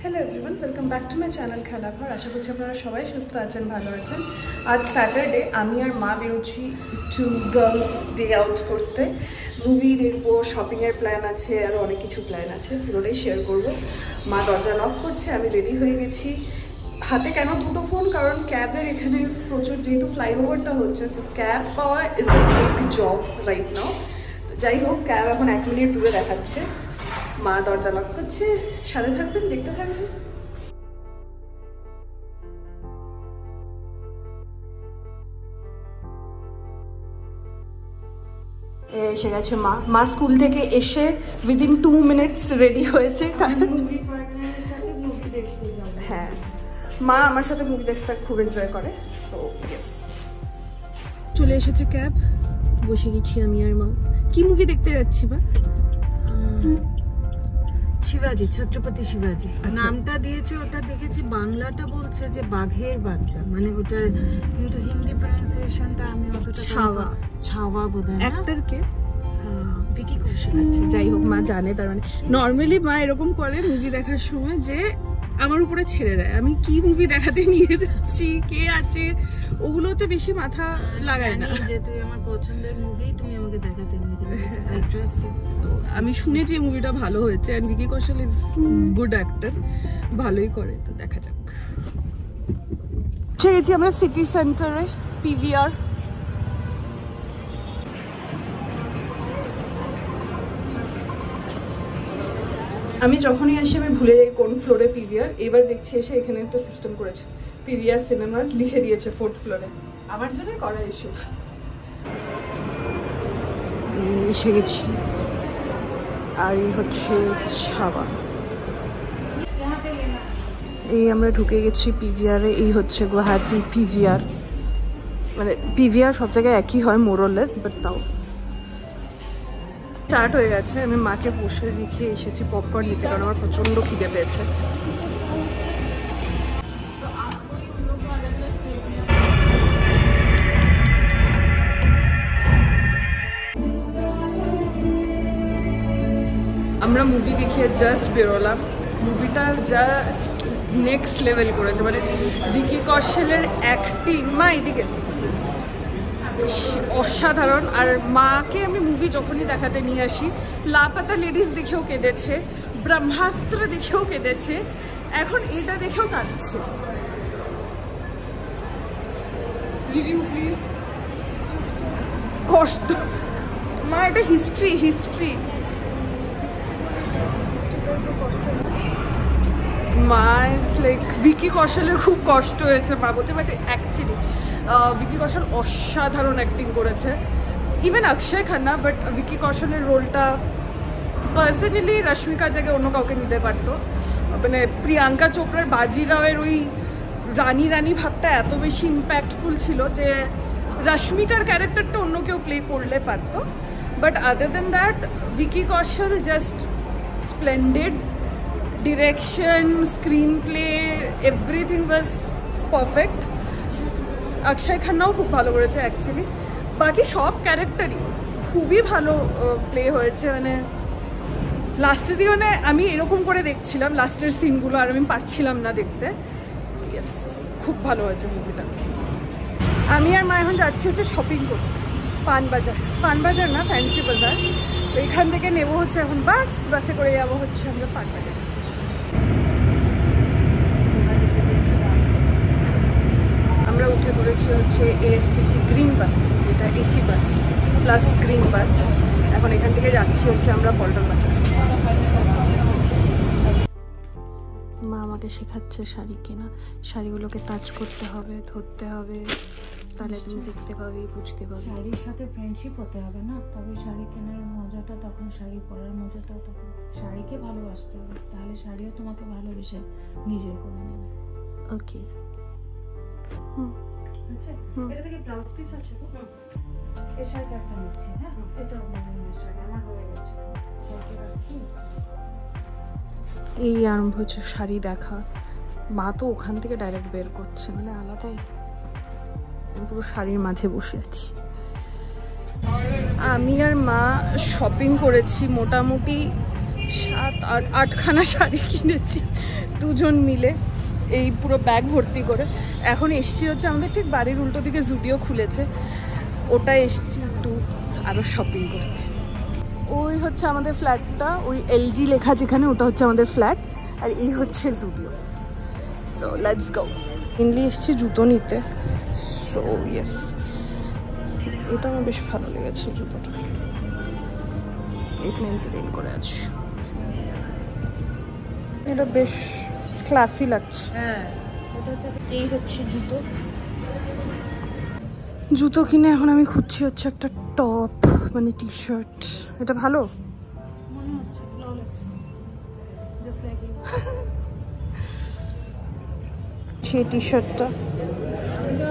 Hello everyone, welcome back to my channel Khelaghar. আশা করছি আপনারা সবাই সুস্থ আছেন, ভালো আছেন। আজ স্যাটারডে, আমি আর মা বেরোচ্ছি একটু গার্লস ডে আউট করতে। মুভি দেখবো, শপিংয়ের প্ল্যান আছে, আরও অনেক কিছু প্ল্যান আছে, পুরোটাই শেয়ার করবো। মা দরজা নক করছে, আমি রেডি হয়ে গেছি। হাতে কেন দুটো ফোন? কারণ ক্যাবের এখানে প্রচুর, যেহেতু ফ্লাইওভারটা হচ্ছে, সো ক্যাব পাওয়া is a big job right now. যাই হোক, ক্যাব এখন 1 মিনিট দূরে দেখাচ্ছে। মা দরজা লক করছে, সাথে থাকবেন, দেখতে থাকবেন। এসে গেছে মা স্কুল থেকে এসে উইদিন 2 মিনিটস রেডি হয়েছে। হ্যাঁ, মা আমার সাথে মুভি দেখতে খুব এনজয় করে। তো চলে এসেছে ক্যাব, বসে গেছি আমি আর মা। কি মুভি দেখতে যাচ্ছি বা? শিবাজি, ছত্রপতি শিবাজি নামটা দিয়েছে। ওটা দেখেছি, বাংলাটা বলছে যে বাঘের বাচ্চা, মানে ওটার কিন্তু হিন্দি প্রনাউন্সিয়েশনটা আমি অতটা ছাওয়া বোধহয়। অ্যাক্টর কে? ভিকি কৌশল। আচ্ছা, যাই হোক, মা জানে। তার মানে নর্মালি মা এরকম করে মুভি দেখার সময় যে আমার উপরে ছেড়ে দেয়, আমি কি মুভি দেখাতে নিয়ে যাচ্ছি, কে আছে, ওগুলোতে বেশি মাথা লাগায় না। যে তুই আমার পছন্দের মুভি, তুমি আমাকে দেখাতে নিয়ে যাবে, ইন্টারেস্টিং। তো আমি শুনেছি এই মুভিটা ভালো হয়েছে, এন্ড ভিকি কৌশল ইজ গুড অ্যাক্টর, ভালোই করে। তো দেখা যাক। চলে গেছি আমরা সিটি সেন্টারে, পিভিআর। আমি যখনই আসি আমি ভুলে যাই কোন ফ্লোরে পিভিআর। এবার দেখছি এসে এখানে একটা সিস্টেম করেছে, পিভিআর সিনেমাস লিখে দিয়েছে 4th ফ্লোরে। আমার জন্য করা এসব। এসে গেছি, আর এই হচ্ছে ছাবা। এই আমরা ঢুকে গেছি পিভিআরে। এই হচ্ছে গুয়াহাটি পিভিআর। মানে পিভিআর সব জায়গায় একই হয় মোরলেস, বাট তাও স্টার্ট হয়ে গেছে। আমি মাকে বসে রেখে এসেছি পপকর্ন নিতে, কারণ আমার প্রচন্ড খিদে পেয়েছে। আমরা মুভি দেখিয়ে জাস্ট বেরোলাম। মুভিটা জাস্ট নেক্সট লেভেল করেছে, মানে ভিকি কৌশলের অ্যাক্টিং, মা এদিকে, অসাধারণ। আর মাকে আমি মুভি যখনই দেখাতে নিয়ে আসি, লাপাতা লেডিস দেখেও কেঁদেছে, ব্রহ্মাস্ত্র দেখেও কেঁদেছে, এখন এটা দেখেও কাঁদছে। Review please. কষ্ট মা, এটা হিস্ট্রি। মা ইজ লাইক, ভিকি কৌশলের খুব কষ্ট হয়েছে মা বলছে, বাট অ্যাকচুয়ালি ভিকি কৌশল অসাধারণ অ্যাক্টিং করেছে। Even Akshay Khanna, but Vicky কৌশলের রোলটা পার্সোনালি রশ্মিকার জায়গায় অন্য কাউকে নিতে পারতো। মানে প্রিয়াঙ্কা চোপড়ার বাজিরাওয়ের ওই রানী ভাবটা এত বেশি ইম্প্যাক্টফুল ছিল যে রশ্মিকার ক্যারেক্টারটা অন্য কেউ প্লে করলে পারতো। But other than that, Vicky Kaushal just splendid. Direction, screen play, everything was perfect. Akshay খান্নাও খুব ভালো করেছে অ্যাকচুয়ালি। বাকি সব ক্যারেক্টারই খুবই ভালো প্লে হয়েছে। মানে লাস্টের দিকে, মানে আমি এরকম করে দেখছিলাম লাস্টের সিনগুলো, আর আমি পারছিলাম না দেখতে। ইয়েস, খুব ভালো হয়েছে মুভিটা। আমি আর মা এখন যাচ্ছি হচ্ছে শপিং করতে, পানবাজার না, ফ্যান্সি বাজার। তো এখান থেকে নেবো হচ্ছে এখন বাসে করে যাবো হচ্ছে আমরা পানবাজার। আমরা উঠে পড়েছি হচ্ছে এএসটিসি গ্রিন বাস, যেটা এসি বাস প্লাস গ্রিন বাস। এখন এখান থেকে যাচ্ছি হচ্ছে আমরা পল্টন বাজার। মা আমাকে শেখাচ্ছে শাড়ি কেনা, শাড়িগুলোকে টাচ করতে হবে, ধরতে হবে, তাহলে তুমি দেখতে পাবে, বুঝতে পারবে। শাড়ির সাথে ফ্রেন্ডশিপ হতে হবে না, তবে শাড়ি কেনার মজাটা তখন, শাড়ি পরার মজাটা তখন। শাড়িকে ভালোবাসতে হবে, তাহলে শাড়িও তোমাকে ভালোবেসে নিজের করে নেবে। ওকে, আচ্ছা, এটা থেকে ব্লাউজ পিস আছে তো? এই শাড়িটা একটা নিচ্ছি। হ্যাঁ, এটা শাড়ি আমার হয়ে গেছে। এই আরম্ভ হচ্ছে শাড়ি দেখা। মা তো ওখান থেকে ডাইরেক্ট বের করছে, মানে আলাদাই। আমি পুরো শাড়ির মাঝে বসে আছি। আমি আর মা শপিং করেছি মোটামুটি 8খানা শাড়ি কিনেছি দুজন মিলে, এই পুরো ব্যাগ ভর্তি করে। এখন এসছি হচ্ছে আমাদের ঠিক বাড়ির উল্টো দিকে জুডিও খুলেছে, ওটা এসছি একটু আরও শপিং করতে। ওই হচ্ছে আমাদের ফ্ল্যাটটা, ওই এলজি লেখা যেখানে, ওটা হচ্ছে আমাদের ফ্ল্যাট, আর এই হচ্ছে Zudio. So let's go. Mainly এসছি জুতো নিতে। সো ইয়েস, এটা আমার বেশ ভালো লেগেছে জুতোটা, 899 করে আছে। এটা বেশ ক্লাসি লাগছে। হ্যাঁ, এই হচ্ছে জুতো। জুতো কিনে এখন আমি খুঁজছি হচ্ছে একটা টপ, মানে টি শার্ট। এটা ভালো মনে হচ্ছে, ফ্ললেস, জাস্ট লাইক ইউ। সেই টি শার্টটা,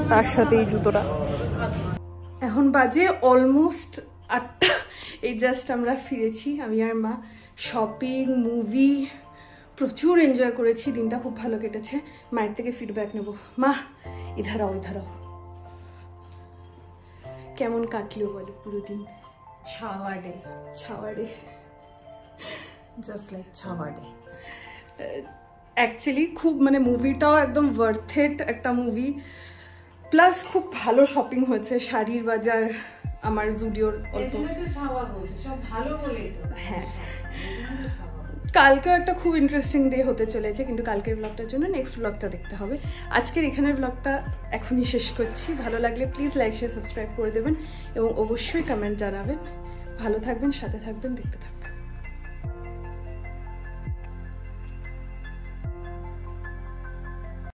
তার সাথে এই জুতোটা। এখন বাজে অলমোস্ট 8টা। এই জাস্ট আমরা ফিরেছি, আমি আর মা। শপিং, মুভি, প্রচুর এনজয় করেছি, দিনটা খুব ভালো কেটেছে। মায়ের থেকে ফিডব্যাক নেব। মা ইধারাও ইধারাও, কেমন কাটলো বলো পুরো দিন? ছাওয়া ডে, ছাওয়া ডে, জাস্ট লাইক ছাওয়া ডে। অ্যাকচুয়ালি খুব মানে মুভিটাও একদম ওয়ার্থ ইট একটা মুভি, প্লাস খুব ভালো শপিং হয়েছে। শাড়ির বাজার, আমার জুডিওর অল্প। হ্যাঁ, কালকেও একটা খুব ইন্টারেস্টিং ডে হতে চলেছে, কিন্তু কালকের ব্লগটার জন্য নেক্সট ব্লগটা দেখতে হবে। আজকের এখানের ব্লগটা এখনই শেষ করছি। ভালো লাগলে প্লিজ লাইক শেয়ার সাবস্ক্রাইব করে দেবেন এবং অবশ্যই কমেন্ট জানাবেন। ভালো থাকবেন, সাথে থাকবেন, দেখতে থাকবেন।